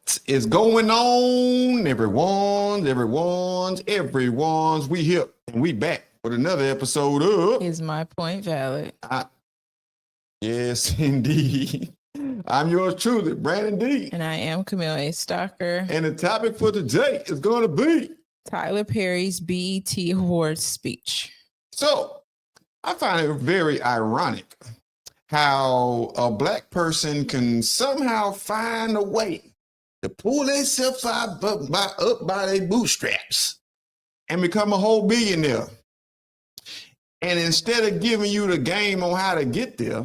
What is going on, everyone's? We here and we back with another episode of Is my point valid? Yes, indeed. I'm yours truly, Brandon D. And I am Camille A. Stalker. And the topic for today is going to be Tyler Perry's BET Awards speech. So, I find it very ironic how a black person can somehow find a way to pull themselves up by their bootstraps and become a whole billionaire. And instead of giving you the game on how to get there,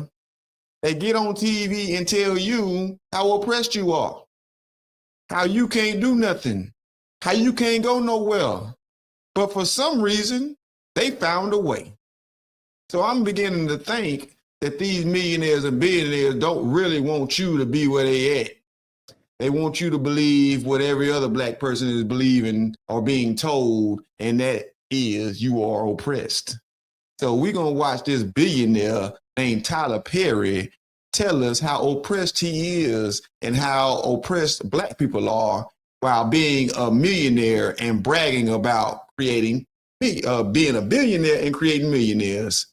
they get on TV and tell you how oppressed you are, how you can't do nothing, how you can't go nowhere. But for some reason, they found a way. So I'm beginning to think that these millionaires and billionaires don't really want you to be where they at. They want you to believe what every other black person is believing or being told, and that is you are oppressed. So we're going to watch this billionaire named Tyler Perry tell us how oppressed he is and how oppressed black people are while being a millionaire and bragging about being a billionaire and creating millionaires.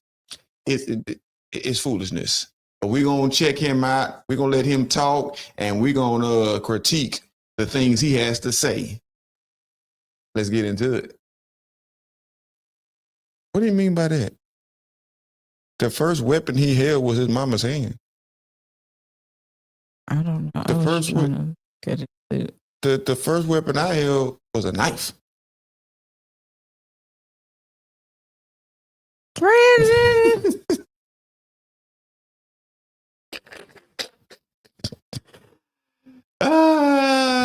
It's foolishness. But we're going to check him out. We're going to let him talk, and we're going to critique the things he has to say. Let's get into it. What do you mean by that? The first weapon he held was his mama's hand. I don't know. The first weapon I held was a knife. Brandon!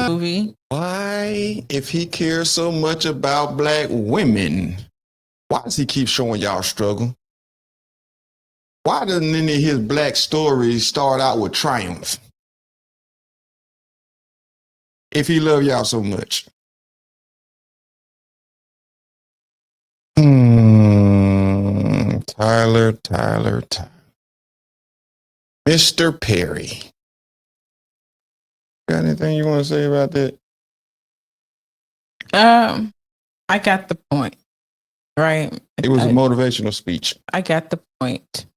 Movie. Why, if he cares so much about black women, why does he keep showing y'all struggle? Why doesn't any of his black stories start out with triumph? If he love y'all so much. Tyler. Mr. Perry. Got anything you want to say about that? I got the point, right? It was a motivational speech. I got the point.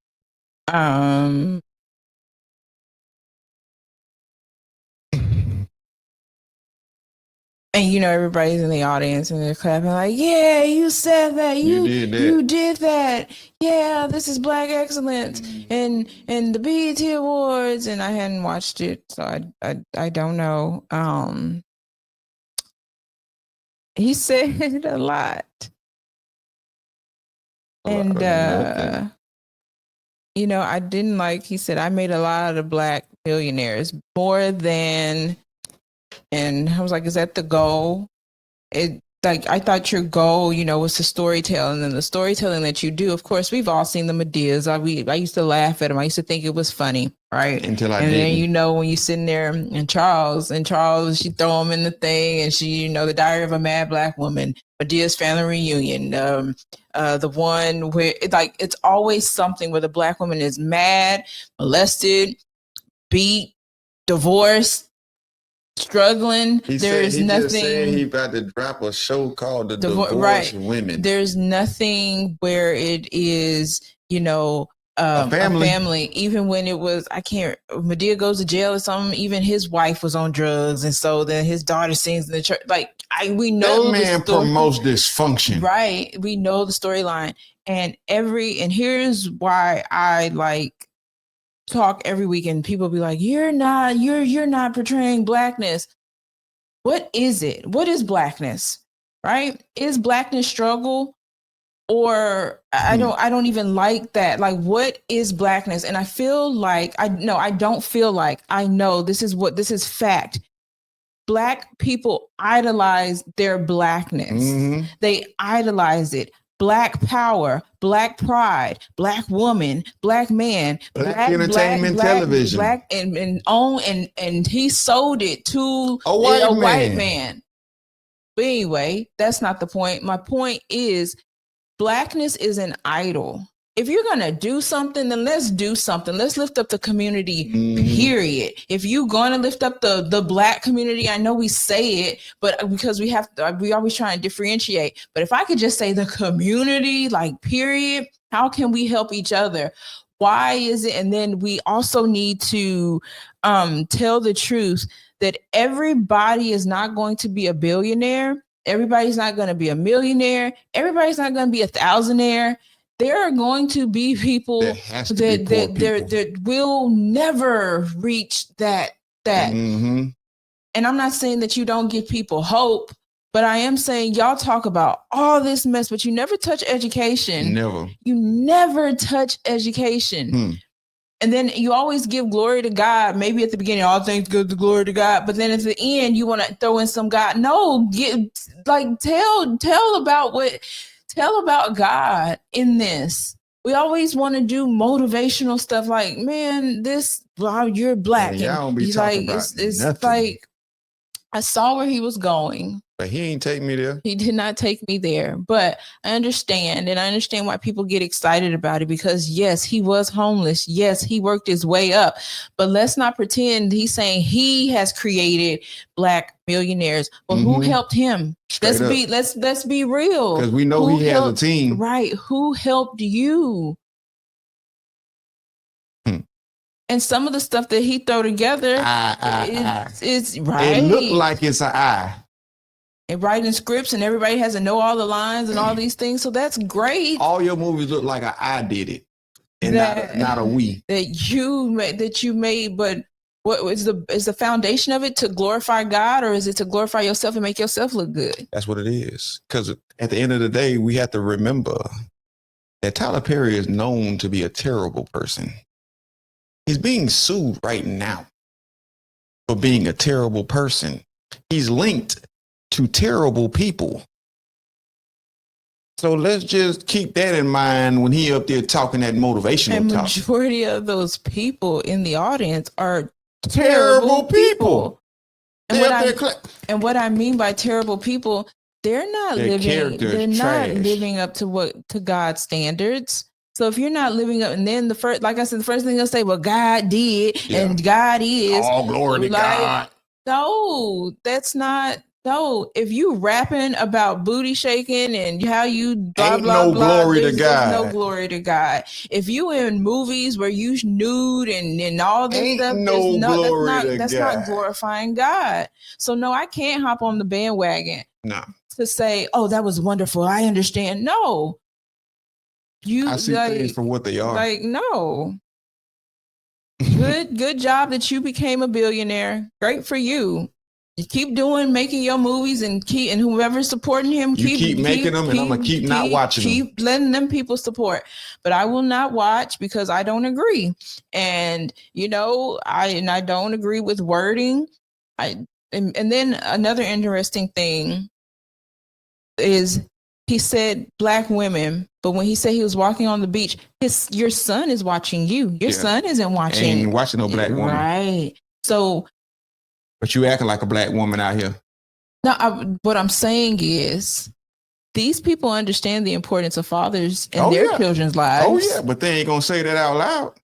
And everybody's in the audience and they're clapping like, yeah, you said that. You did that. Yeah, this is black excellence and the BET Awards. And I hadn't watched it, so I don't know. He said a lot. And I didn't like, he said, I made a lot of black billionaires, more than. And I was like, is that the goal? I thought your goal, was the storytelling, and the storytelling that you do. Of course, we've all seen the Medeas. I used to laugh at them. I used to think it was funny, right? Until I didn't. And then, when you're sitting there and Charles, she throw him in the thing, and she, the Diary of a Mad Black Woman, Medea's Family Reunion, the one where it's always something where the black woman is mad, molested, beat, divorced, struggling. There's nothing. Just said he about to drop a show called The Divorced Women. There's nothing where it is, a family. Even when it was, Medea goes to jail or something. Even his wife was on drugs, and so then his daughter sings in the church. We know that man promotes dysfunction, right? We know the storyline, and here's why I talk every week, and people be like, you're not portraying blackness. What is it? What is blackness? Right? Is blackness struggle? Or I don't even like that. What is blackness? And I feel like I don't feel like I know this is fact. Black people idolize their blackness. Mm-hmm. They idolize it. Black power, black pride, black woman, black man, black entertainment, television, black and he sold it to a white man. But anyway, that's not the point. My point is, blackness is an idol. if you're going to do something, then let's do something. Let's lift up the community, period. If you're going to lift up the Black community, I know we say it, but because we always try and differentiate. But if I could just say the community, like, period, how can we help each other? Why is it? And then we also need to tell the truth that everybody is not going to be a billionaire. Everybody's not going to be a millionaire. Everybody's not going to be a thousandaire. There are going to be people that will never reach that. Mm-hmm. And I'm not saying that you don't give people hope, but I am saying y'all talk about all this mess, but you never touch education. Never. You never touch education. And then you always give glory to God. Maybe at the beginning, all things give the glory to God. But then at the end, you want to throw in some God. No, tell about God in this. We always want to do motivational stuff like, man, you're Black. Yeah, y'all don't be talking about it's nothing. like, I saw where he was going. But he ain't take me there. He did not take me there. But I understand. And I understand why people get excited about it, because yes, he was homeless. Yes, he worked his way up. But let's not pretend he's saying he has created Black millionaires. Well, who helped him? Let's be real. Because we know he has a team. Right. Who helped you? And some of the stuff that he throw together is right. It looked like it's an eye. And writing scripts, and everybody has to know all the lines and all these things. So that's great. All your movies look like an I did it, and not a we. That you made. But what is the foundation of it? To glorify God, or is it to glorify yourself and make yourself look good? That's what it is. Because at the end of the day, we have to remember that Tyler Perry is known to be a terrible person. He's being sued right now for being a terrible person. He's linked to terrible people. So let's just keep that in mind when he up there talking that motivational talk. And majority of those people in the audience are terrible people. And what I mean by terrible people, they're not living up to God's standards. So if you're not living up, and then the first thing they'll say, well, God did, and God is. All glory to God. No, that's not. No, if you rapping about booty shaking and how you blah, ain't blah, no blah, glory to God. No glory to God. If you in movies where you nude and all this ain't stuff, that's not glorifying God. So no, I can't hop on the bandwagon. No. To say, oh, that was wonderful. I understand. No. I see things for what they are. Like, no. Good job that you became a billionaire. Great for you. You keep making your movies and whoever's supporting him, keep making them, and I'm gonna keep not watching them. Keep letting them people support. But I will not watch because I don't agree. And I don't agree with wording. And then another interesting thing is he said Black women, but when he said he was walking on the beach, your son is watching you. Your son isn't watching. Ain't watching no Black woman. Right. So. But you acting like a Black woman out here. No, what I'm saying is these people understand the importance of fathers in their children's lives. Oh, yeah, but they ain't going to say that out loud.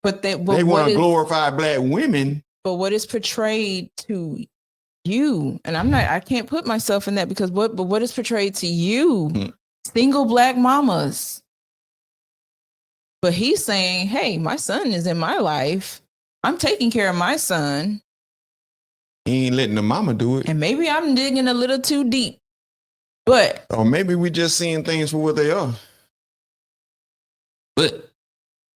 But they want to glorify Black women. But what is portrayed to you, and I can't put myself in that, because what is portrayed to you, single Black mamas. But he's saying, hey, my son is in my life. I'm taking care of my son. He ain't letting the mama do it. And maybe I'm digging a little too deep. But. Or maybe we just seeing things for what they are. But.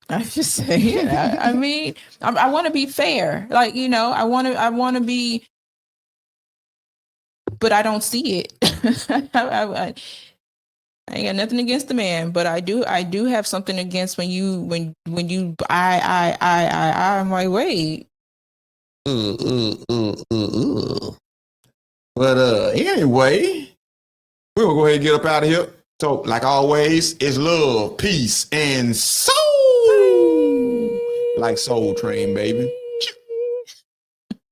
I'm just saying, I mean, I want to be fair. Like, I want to be. But I don't see it. I ain't got nothing against the man, but I do have something against when you I'm like, wait. But anyway, we're gonna go ahead and get up out of here. So, like always, it's love, peace, and soul. Like Soul Train, baby.